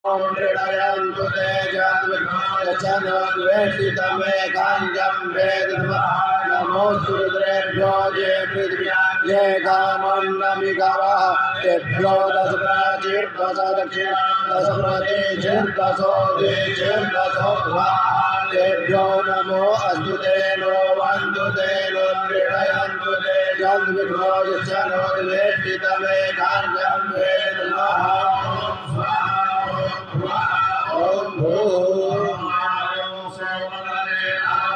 मृडयन्तु ते जन्मवेष्टितमेकान्तं वेदमा नमोऽस्तु रुद्रेभ्यो ये पृथिव्या ये कामन्नमिकवः तेभ्यो दश प्राचीर्दश दक्षिण दश प्रतीचिर्दशो दीचिर्दशो तेभ्यो नमो अस्तु ते नो वन्तु ते नो मृडयन्तु ते जन्मविघ्नो जन्मवेष्टितमेकान्तं वेदमा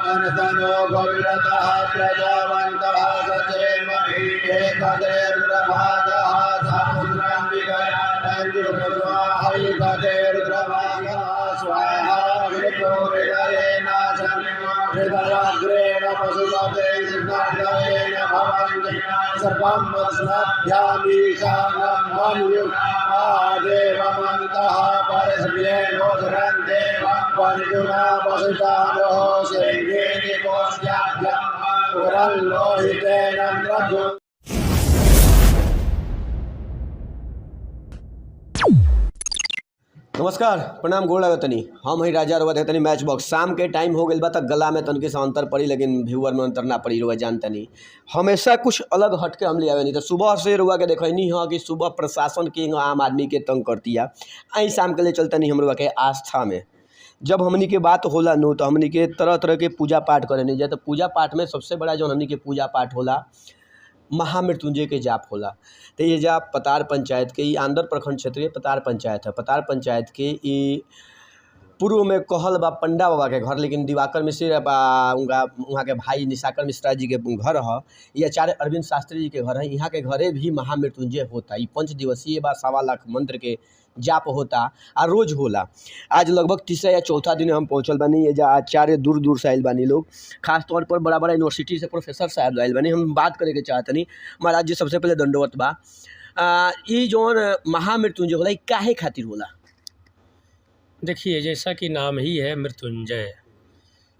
अनसनो गौरतः प्रजावन्तः सचेमहि एकदेर्द्रभागः सहस्रं विगतञ्जुर्स्वाहै गदेर्द्रभागः स्वाहा हृतो हृदयेन हृदयाग्रेण पशुपते सिद्धार्थेन भवन्ति सर्वं स्मभ्यामीशानं मन्युदेवमन्तः परस्म्येनोधरन्ते परिगुणा वसुतानो सेङ्गेनि कोश्याभ्यं पुरल्लोहितेन प्रभु। नमस्कार प्रणाम गोड़ लगतनी हम ही राजा रवा तनी मैच बॉक्स शाम के टाइम हो गई बा तक गला में तनके से अंतर पड़ी लेकिन व्यूअर में अंतर ना पड़ी रुआ जानतनी हमेशा कुछ अलग हट के हम ले आवे नहीं तो सुबह से रुआ के देखनी हाँ कि सुबह प्रशासन की आम आदमी के तंग करती है आई शाम के लिए चलतनी हम रुआ के आस्था में जब हमनी के बात होला नो तो हमनी के तरह तरह के पूजा पाठ करे नहीं जाए तो पूजा पाठ में सबसे बड़ा जो हमनी के पूजा पाठ होला महामृत्युंजय के जाप होला। तो ये जाप पतार पंचायत के आंध्र प्रखंड क्षेत्रीय पतार पंचायत है। पतार पंचायत के ये पूर्व में कहल बा पंडा बाबा के घर लेकिन दिवाकर मिश्र उनका वहाँ के भाई निशाकर मिश्रा जी के घर है। ये आचार्य अरविंद शास्त्री जी के घर है। यहाँ के घरे भी महामृत्युंजय होता। ये 5 दिवसीय बा 1.25 लाख मंत्र के जाप होता आ रोज होला। आज लगभग तीसरा या चौथा दिन हम पहुँचल बानी। ये जा आचार्य दूर दूर से आयल बानी लोग, खास तौर पर बड़ा बड़ा यूनिवर्सिटी से प्रोफेसर साहब आयल बानी। हम बात करे के चाहतनी महाराज जी सबसे पहले दंडवत बा ये जौन महामृत्युंजय होला काहे खातिर होला? देखिए जैसा कि नाम ही है मृत्युंजय,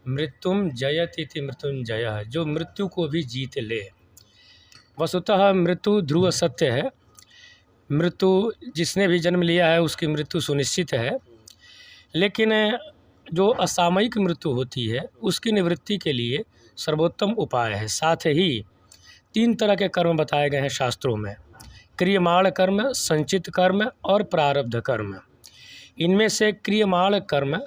मृत्युम जयति इति मृत्युंजय, जो मृत्यु को भी जीत ले। वस्तुतः मृत्यु ध्रुव सत्य है। मृत्यु जिसने भी जन्म लिया है उसकी मृत्यु सुनिश्चित है, लेकिन जो असामयिक मृत्यु होती है उसकी निवृत्ति के लिए सर्वोत्तम उपाय है। साथ ही 3 तरह के कर्म बताए गए हैं शास्त्रों में, क्रियमाण कर्म, संचित कर्म और प्रारब्ध कर्म। इनमें से क्रियमाण कर्म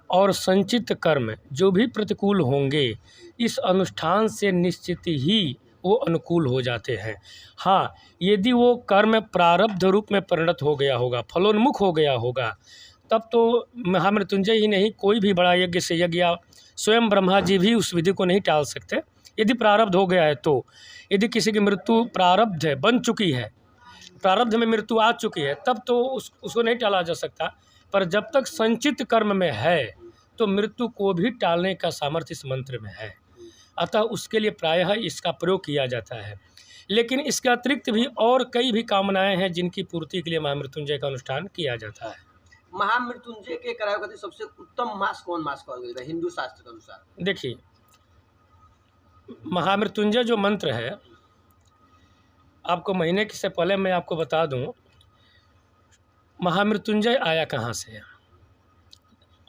और संचित कर्म जो भी प्रतिकूल होंगे इस अनुष्ठान से निश्चित ही वो अनुकूल हो जाते हैं। हाँ, यदि वो कर्म प्रारब्ध रूप में परिणत हो गया होगा, फलोन्मुख हो गया होगा, तब तो महामृत्युंजय ही नहीं कोई भी बड़ा यज्ञ से यज्ञ, स्वयं ब्रह्मा जी भी उस विधि को नहीं टाल सकते। यदि प्रारब्ध हो गया है तो, यदि किसी की मृत्यु प्रारब्ध है, बन चुकी है, प्रारब्ध में मृत्यु आ चुकी है, तब तो उसको नहीं टाला जा सकता। पर जब तक संचित कर्म में है तो मृत्यु को भी टालने का सामर्थ्य इस मंत्र में है। अतः उसके लिए प्रायः इसका प्रयोग किया जाता है। लेकिन इसके अतिरिक्त भी और कई भी कामनाएं हैं जिनकी पूर्ति के लिए महामृत्युंजय का अनुष्ठान किया जाता है। महामृत्युंजय के करावे खातिर सबसे उत्तम मास कौन मास कहल गइल बा हिंदू शास्त्र के अनुसार? देखिए महामृत्युंजय जो मंत्र है, आपको महीने से पहले मैं आपको बता दूं महामृत्युंजय आया कहाँ से है।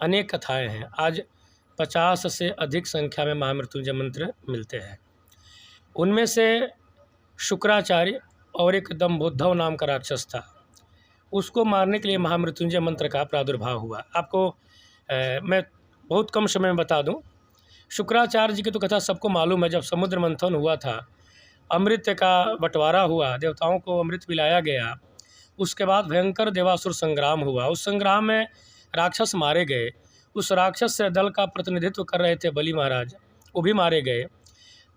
अनेक कथाएं हैं। आज 50 से अधिक संख्या में महामृत्युंजय मंत्र मिलते हैं। उनमें से शुक्राचार्य और एक दम्भोद्धव नाम का राक्षस था, उसको मारने के लिए महामृत्युंजय मंत्र का प्रादुर्भाव हुआ। आपको मैं बहुत कम समय में बता दूं। शुक्राचार्य जी की तो कथा सबको मालूम है। जब समुद्र मंथन हुआ था, अमृत का बंटवारा हुआ, देवताओं को अमृत पिलाया गया, उसके बाद भयंकर देवासुर संग्राम हुआ। उस संग्राम में राक्षस मारे गए। उस राक्षस से दल का प्रतिनिधित्व कर रहे थे बलि महाराज, वो भी मारे गए।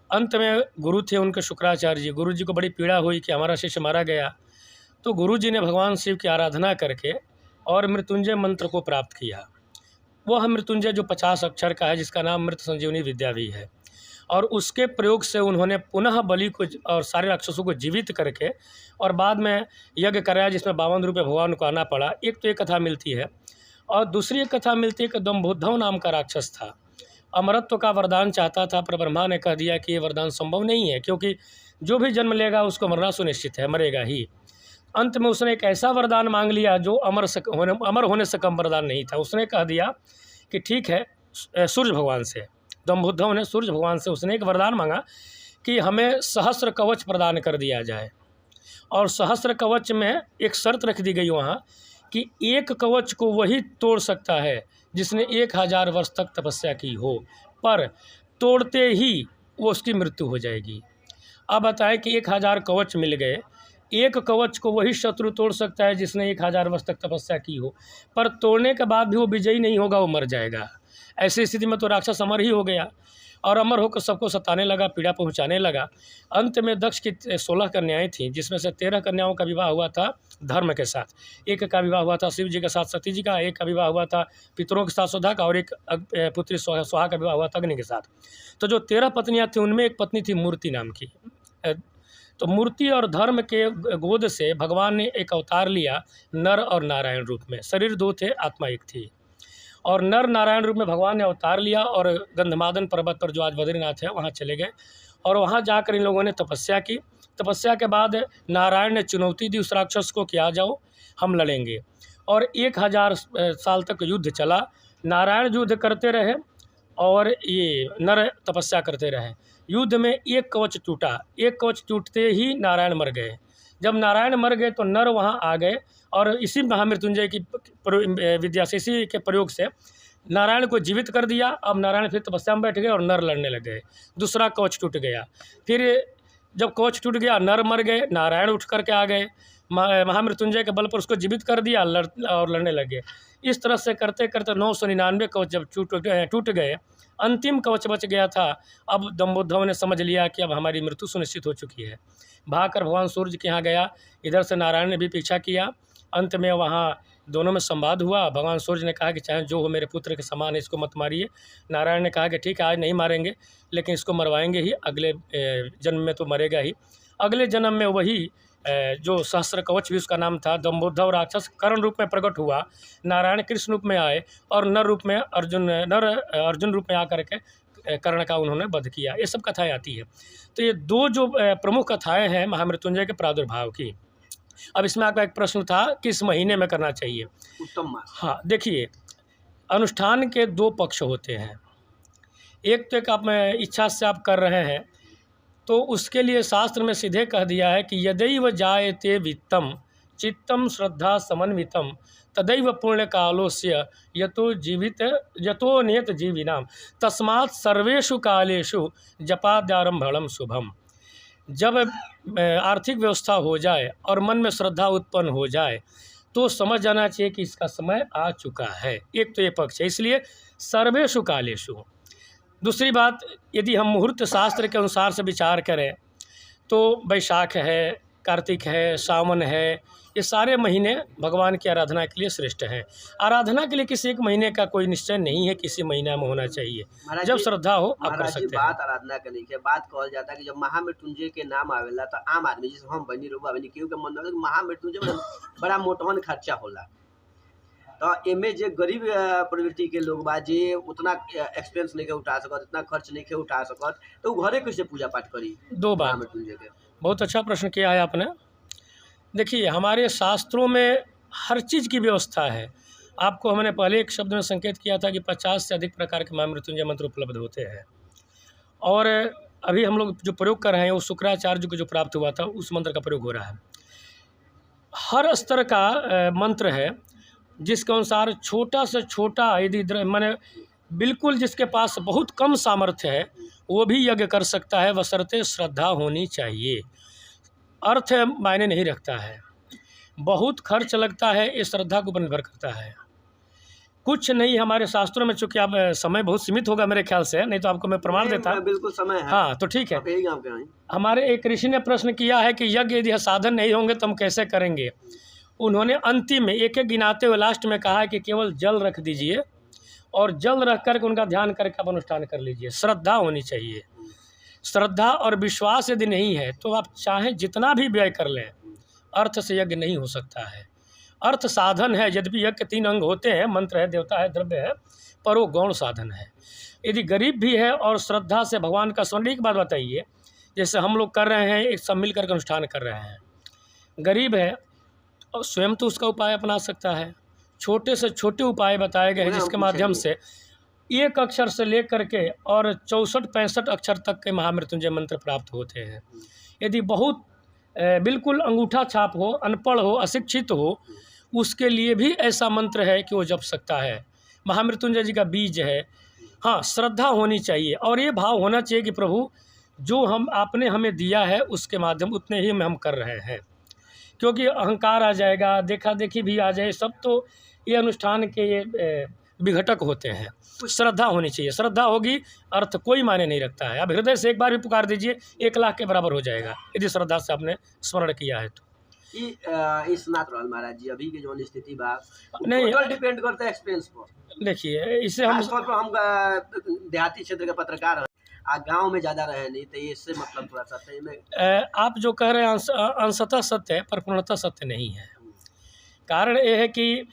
अंत में गुरु थे उनके शुक्राचार्य जी। गुरु जी को बड़ी पीड़ा हुई कि हमारा शिष्य मारा गया, तो गुरु जी ने भगवान शिव की आराधना करके और मृत्युंजय मंत्र को प्राप्त किया। वह मृत्युंजय जो 50 अक्षर का है, जिसका नाम मृत संजीवनी विद्या भी है। और उसके प्रयोग से उन्होंने पुनः बलि को और सारे राक्षसों को जीवित करके और बाद में यज्ञ कराया, जिसमें 52 रुपये भगवान को आना पड़ा। एक तो ये कथा मिलती है, और दूसरी एक कथा मिलती है कि दम्भोद्धव नाम का राक्षस था, अमरत्व का वरदान चाहता था, पर ब्रह्मा ने कह दिया कि ये वरदान संभव नहीं है, क्योंकि जो भी जन्म लेगा उसको मरना सुनिश्चित है, मरेगा ही। अंत में उसने एक ऐसा वरदान मांग लिया जो अमर होने से कम वरदान नहीं था। उसने कह दिया कि ठीक है, सूर्य भगवान से, दम्भोद्धव ने सूर्य भगवान से उसने एक वरदान मांगा कि हमें सहस्र कवच प्रदान कर दिया जाए। और सहस्र कवच में एक शर्त रख दी गई वहाँ कि एक कवच को वही तोड़ सकता है जिसने 1000 वर्ष तक तपस्या की हो, पर तोड़ते ही वो उसकी मृत्यु हो जाएगी। अब बताएं कि 1000 कवच मिल गए, एक कवच को वही शत्रु तोड़ सकता है जिसने 1000 वर्ष तक तपस्या की हो, पर तोड़ने के बाद भी वो विजयी नहीं होगा, वो मर जाएगा। ऐसी स्थिति में तो राक्षस अमर ही हो गया और अमर होकर सबको सताने लगा, पीड़ा पहुंचाने लगा। अंत में दक्ष की 16 कन्याएं थीं, जिसमें से 13 कन्याओं का विवाह हुआ था धर्म के साथ, एक का विवाह हुआ था शिव जी के साथ सती जी का, एक का विवाह हुआ था पितरों के साथ सुधा का, और एक पुत्री सुहा का विवाह हुआ था अग्नि के साथ। तो जो 13 पत्नियाँ थीं उनमें एक पत्नी थी मूर्ति नाम की। तो मूर्ति और धर्म के गोद से भगवान ने एक अवतार लिया नर और नारायण रूप में। शरीर 2 थे, आत्मा 1 थी। और नर नारायण रूप में भगवान ने अवतार लिया और गंधमादन पर्वत पर जो आज बद्रीनाथ है वहाँ चले गए और वहाँ जाकर इन लोगों ने तपस्या की। तपस्या के बाद नारायण ने चुनौती दी उस राक्षस को कि आ जाओ हम लड़ेंगे, और 1000 साल तक युद्ध चला। नारायण युद्ध करते रहे और ये नर तपस्या करते रहे। युद्ध में एक कवच टूटा, एक कवच टूटते ही नारायण मर गए। जब नारायण मर गए तो नर वहाँ आ गए और इसी महामृत्युंजय की विद्या से, इसी के प्रयोग से नारायण को जीवित कर दिया। अब नारायण फिर तपस्या में बैठ गए और नर लड़ने लग गए। दूसरा कवच टूट गया। फिर जब कवच टूट गया, नर मर गए, नारायण उठ करके आ गए, महामृत्युंजय के बल पर उसको जीवित कर दिया और लड़ने लगे। इस तरह से करते करते 999 कवच जब टूट गए, अंतिम कवच बच गया था। अब दम्भोद्धव ने समझ लिया कि अब हमारी मृत्यु सुनिश्चित हो चुकी है। भागकर भगवान सूर्य के यहाँ गया, इधर से नारायण ने भी पीछा किया। अंत में वहाँ दोनों में संवाद हुआ। भगवान सूर्य ने कहा कि चाहे जो हो मेरे पुत्र के समान है, इसको मत मारिए। नारायण ने कहा कि ठीक है, आज नहीं मारेंगे लेकिन इसको मरवाएंगे ही, अगले जन्म में तो मरेगा ही। अगले जन्म में वही जो सहस्र कवच भी उसका नाम था, दम्भोद्धव राक्षस कर्ण रूप में प्रकट हुआ, नारायण कृष्ण रूप में आए और नर अर्जुन रूप में आकर के कर्ण का उन्होंने वध किया। ये सब कथाएं आती है। तो ये 2 जो प्रमुख कथाएं हैं महामृत्युंजय के प्रादुर्भाव की। अब इसमें आपका एक प्रश्न था किस महीने में करना चाहिए। उत्तम मास। हाँ, देखिए, अनुष्ठान के 2 पक्ष होते हैं। एक तो एक आप इच्छा से आप कर रहे हैं तो उसके लिए शास्त्र में सीधे कह दिया है कि यदैव जायते वित्तम चित्तम श्रद्धा समन्वितम तदैव पुण्य कालोस्य यतो नियत जीविनाम तस्मात् सर्वेषु कालेषु जपाद्यारंभणम शुभम। जब आर्थिक व्यवस्था हो जाए और मन में श्रद्धा उत्पन्न हो जाए तो समझ जाना चाहिए कि इसका समय आ चुका है। एक तो ये पक्ष है, इसलिए सर्वेषु कालेषु। दूसरी बात, यदि हम मुहूर्त शास्त्र के अनुसार से विचार करें तो वैशाख है, कार्तिक है, सावन है, ये सारे महीने भगवान की आराधना के लिए श्रेष्ठ हैं। आराधना के लिए किसी एक महीने का कोई निश्चय नहीं है, किसी महीना में होना चाहिए, जब श्रद्धा हो आप कर सकते हैं। बात आराधना के नहीं है, बात कहल जाता है कि जब महामृत्युंजय के नाम आवेला तो आम आदमी जैसे हम बनी रुआ बनी केहू के मन में महामृत्युंजय बड़ा मोटवन खर्चा होला। तो एमे जे गरीब प्रवृत्ति के लोग बा जे उतना एक्सपेंस नहीं के उठा सकत, इतना खर्च नहीं के उठा सकत, तो घरे कैसे पूजा पाठ करी। 2 बात, बहुत अच्छा प्रश्न किया है आपने। देखिए, हमारे शास्त्रों में हर चीज़ की व्यवस्था है। आपको हमने पहले एक शब्द में संकेत किया था कि 50 से अधिक प्रकार के महामृत्युंजय मंत्र उपलब्ध होते हैं, और अभी हम लोग जो प्रयोग कर रहे हैं वो शुक्राचार्य को जो प्राप्त हुआ था उस मंत्र का प्रयोग हो रहा है। हर स्तर का मंत्र है जिसके अनुसार छोटा से छोटा यदि माने बिल्कुल जिसके पास बहुत कम सामर्थ्य है वो भी यज्ञ कर सकता है, बशर्ते श्रद्धा होनी चाहिए। अर्थ मायने नहीं रखता है, बहुत खर्च लगता है, ये श्रद्धा को निर्भर करता है। कुछ नहीं, हमारे शास्त्रों में, चूँकि आप समय बहुत सीमित होगा मेरे ख्याल से, नहीं तो आपको मैं प्रमाण देता। बिल्कुल समय है। हाँ, तो ठीक है। हमारे एक ऋषि ने प्रश्न किया है कि यज्ञ यदि साधन नहीं होंगे तो हम कैसे करेंगे। उन्होंने अंतिम में एक एक गिनाते हुए लास्ट में कहा है कि केवल जल रख दीजिए और जल रख करके उनका ध्यान करके आप अनुष्ठान कर लीजिए। श्रद्धा होनी चाहिए। श्रद्धा और विश्वास यदि नहीं है तो आप चाहें जितना भी व्यय कर लें, अर्थ से यज्ञ नहीं हो सकता है। अर्थ साधन है, यद्यपि यज्ञ के 3 अंग होते हैं, मंत्र है, देवता है, द्रव्य है, पर वो गौण साधन है। यदि गरीब भी है और श्रद्धा से भगवान का स्मरण, एक बात बताइए, जैसे हम लोग कर रहे हैं, एक सब मिल करके अनुष्ठान कर रहे हैं, गरीब है और स्वयं तो उसका उपाय अपना सकता है। छोटे से छोटे उपाय बताए गए हैं जिसके माध्यम से एक अक्षर से लेकर के और 64-65 अक्षर तक के महामृत्युंजय मंत्र प्राप्त होते हैं। यदि बहुत बिल्कुल अंगूठा छाप हो, अनपढ़ हो, अशिक्षित हो, उसके लिए भी ऐसा मंत्र है कि वो जप सकता है। महामृत्युंजय जी का बीज है। हाँ, श्रद्धा होनी चाहिए और ये भाव होना चाहिए कि प्रभु जो आपने हमें दिया है उसके माध्यम उतने ही में हम कर रहे हैं, क्योंकि अहंकार आ जाएगा, देखा देखी भी आ जाए, सब तो ये अनुष्ठान के ये विघटक होते हैं। श्रद्धा होनी चाहिए, श्रद्धा होगी अर्थ कोई मायने नहीं रखता है। अब हृदय से एक बार भी पुकार दीजिए 1 लाख के बराबर हो जाएगा यदि श्रद्धा से आपने स्मरण किया है तो। इस नाथ रहल महाराज जी अभी के जो स्थिति बा नहीं, टोटल डिपेंड करता है एक्सपेंस पर। देखिए इसे हम देहाती क्षेत्र के पत्रकार हैं, गांव में ज़्यादा रहे नहीं, तो ये इससे मतलब थोड़ा सा सही में आप जो कह रहे हैं अंशतः सत्य है पर पूर्णतः सत्य नहीं है। कारण ये है कि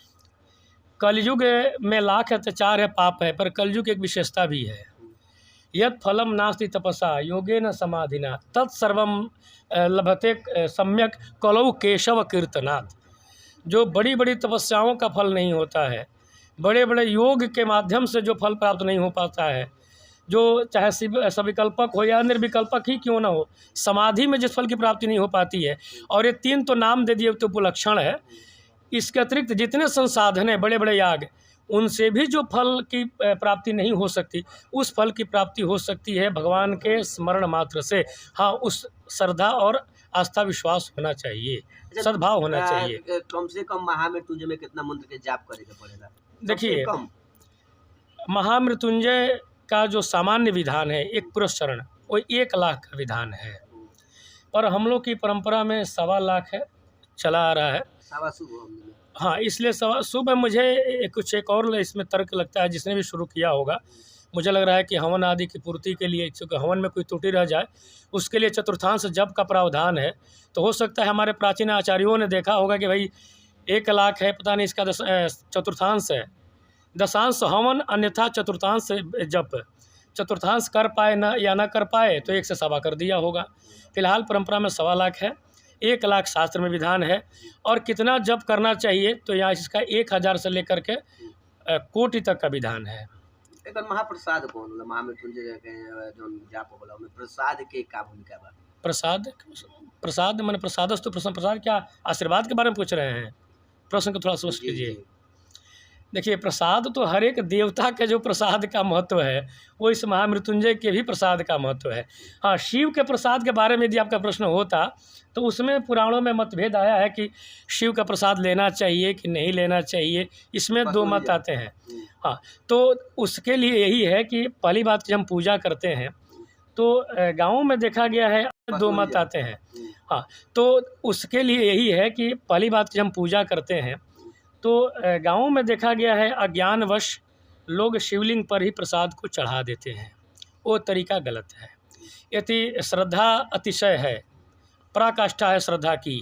कलयुग में लाख अत्याचार है, पाप है, पर कलयुग एक विशेषता भी है। यत् फलम नास्ति तपसा योगेन समाधिना तत्सर्वम लभते सम्यक कलौ केशव कीर्तनात्। जो बड़ी बड़ी तपस्याओं का फल नहीं होता है, बड़े बड़े योग के माध्यम से जो फल प्राप्त नहीं हो पाता है, जो चाहे सविकल्पक हो या निर्विकल्पक ही क्यों ना हो, समाधि में जिस फल की प्राप्ति नहीं हो पाती है, और ये 3 तो नाम दे दिए तो उपलक्षण है। इसके अतिरिक्त जितने संसाधन हैं, बड़े बड़े याग, उनसे भी जो फल की प्राप्ति नहीं हो सकती, उस फल की प्राप्ति हो सकती है भगवान के स्मरण मात्र से। हाँ, उस श्रद्धा और आस्था विश्वास होना चाहिए, सद्भाव होना चाहिए। कम से कम महामृत्युंजय में कितना मंत्र के जाप करे के पड़ेगा? देखिए, महामृत्युंजय का जो सामान्य विधान है 1 पुरस्चरण, वो 1 लाख का विधान है, पर हम लोग की परंपरा में 1.25 लाख है, चला आ रहा है। हाँ, इसलिए शुभ है। मुझे कुछ एक और इसमें तर्क लगता है, जिसने भी शुरू किया होगा, मुझे लग रहा है कि हवन आदि की पूर्ति के लिए, क्योंकि हवन में कोई त्रुटि रह जाए उसके लिए चतुर्थांश जप का प्रावधान है। तो हो सकता है हमारे प्राचीन आचार्यों ने देखा होगा कि भाई 1 लाख है, पता नहीं इसका चतुर्थांश है, दशांश हवन, अन्यथा चतुर्थांश जप। चतुर्थांश कर पाए ना या ना कर पाए तो 1 से 1.25 कर दिया होगा। फिलहाल परंपरा में 1.25 लाख है, 1 लाख शास्त्र में विधान है। और कितना जप करना चाहिए तो यहाँ इसका 1000 से लेकर के कोटि तक का विधान है। एक महाप्रसाद कौन होला? महामृत्युंजय के जो जाप होला में प्रसाद के का भूमिका बा? प्रसाद माने प्रसादस्तु प्रसन्न। प्रसाद क्या आशीर्वाद के बारे में पूछ रहे हैं? प्रश्न को थोड़ा सोच कीजिए। देखिए, प्रसाद तो हर एक देवता के जो प्रसाद का महत्व है, वो इस महामृत्युंजय के भी प्रसाद का महत्व है। हाँ, शिव के प्रसाद के बारे में यदि आपका प्रश्न होता तो उसमें पुराणों में मतभेद आया है कि शिव का प्रसाद लेना चाहिए कि नहीं लेना चाहिए, इसमें 2 मत आते हैं। हाँ, तो उसके लिए यही है कि पहली बात, जब हम पूजा करते हैं तो गाँव में देखा गया है 2 मत आते हैं। हाँ, तो उसके लिए यही है कि पहली बात, जब हम पूजा करते हैं तो गाँव में देखा गया है अज्ञानवश लोग शिवलिंग पर ही प्रसाद को चढ़ा देते हैं, वो तरीका गलत है। यदि श्रद्धा अतिशय है, पराकाष्ठा है श्रद्धा की,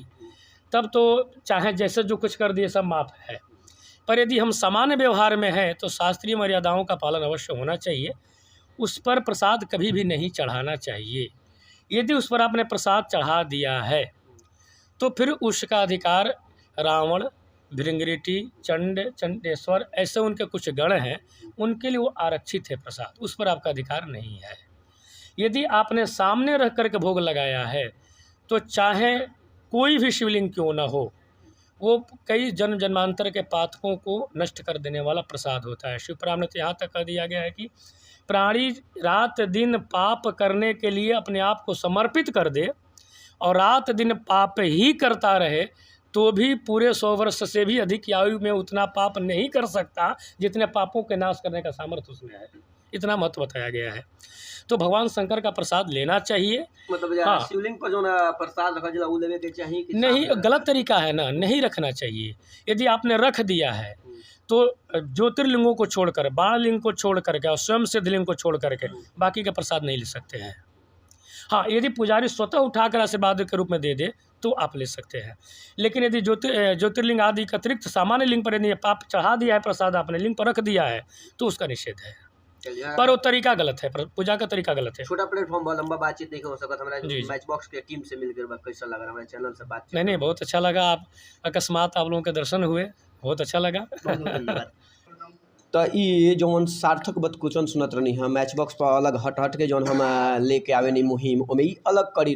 तब तो चाहे जैसे जो कुछ कर दिए सब माफ़ है। पर यदि हम सामान्य व्यवहार में हैं तो शास्त्रीय मर्यादाओं का पालन अवश्य होना चाहिए। उस पर प्रसाद कभी भी नहीं चढ़ाना चाहिए। यदि उस पर आपने प्रसाद चढ़ा दिया है तो फिर उसका अधिकार रावण, भृंगरीटी, चंडेश्वर, ऐसे उनके कुछ गण हैं, उनके लिए वो आरक्षित है प्रसाद, उस पर आपका अधिकार नहीं है। यदि आपने सामने रह कर के भोग लगाया है तो चाहे कोई भी शिवलिंग क्यों ना हो, वो कई जन्म जन्मांतर के पातकों को नष्ट कर देने वाला प्रसाद होता है। शिवपुराण में तो यहाँ तक कह दिया गया है कि प्राणी रात दिन पाप करने के लिए अपने आप को समर्पित कर दे और रात दिन पाप ही करता रहे तो भी पूरे 100 वर्ष से भी अधिक आयु में उतना पाप नहीं कर सकता जितने पापों के नाश करने का सामर्थ्य उसमें है। इतना महत्व बताया गया है। तो भगवान शंकर का प्रसाद लेना चाहिए। मतलब हाँ, शिवलिंग पर जो ना प्रसाद रखा जाला, वो लेवे के चाहिए कि नहीं? गलत तरीका है ना, नहीं रखना चाहिए। यदि आपने रख दिया है तो ज्योतिर्लिंगों को छोड़कर, बाणलिंग को छोड़ करके और स्वयं सिद्धलिंग को छोड़ करके बाकी का प्रसाद नहीं ले सकते हैं। हाँ, यदि पुजारी स्वतः उठाकर आशीर्वाद के रूप में दे दे तो आप ले सकते हैं। लेकिन यदि ज्योतिर्लिंग आदि के अतिरिक्त सामान्य लिंग पर यदि पाप चढ़ा दिया है, प्रसाद आपने लिंग पर रख दिया है, तो उसका निषेध है। चलिए पर वो तरीका गलत है, पूजा का तरीका गलत है। छोटा प्लेटफॉर्म बा, लंबा बातचीत नहीं हो सकत हमरा जी, जी। मैच बॉक्स के टीम से मिलकर बा कैसा लगा हमारे चैनल से बातचीत नहीं नहीं, बहुत अच्छा लगा। आप अकस्मात आप लोगों के दर्शन हुए, बहुत अच्छा लगा। धन्यवाद। तो ये जौन सार्थक बत क्वेश्चन सुनत रहनी हम मैच बॉक्स पर अलग हट हट के जौन हम लेके आवे नी मुहिम ओमे ई अलग करी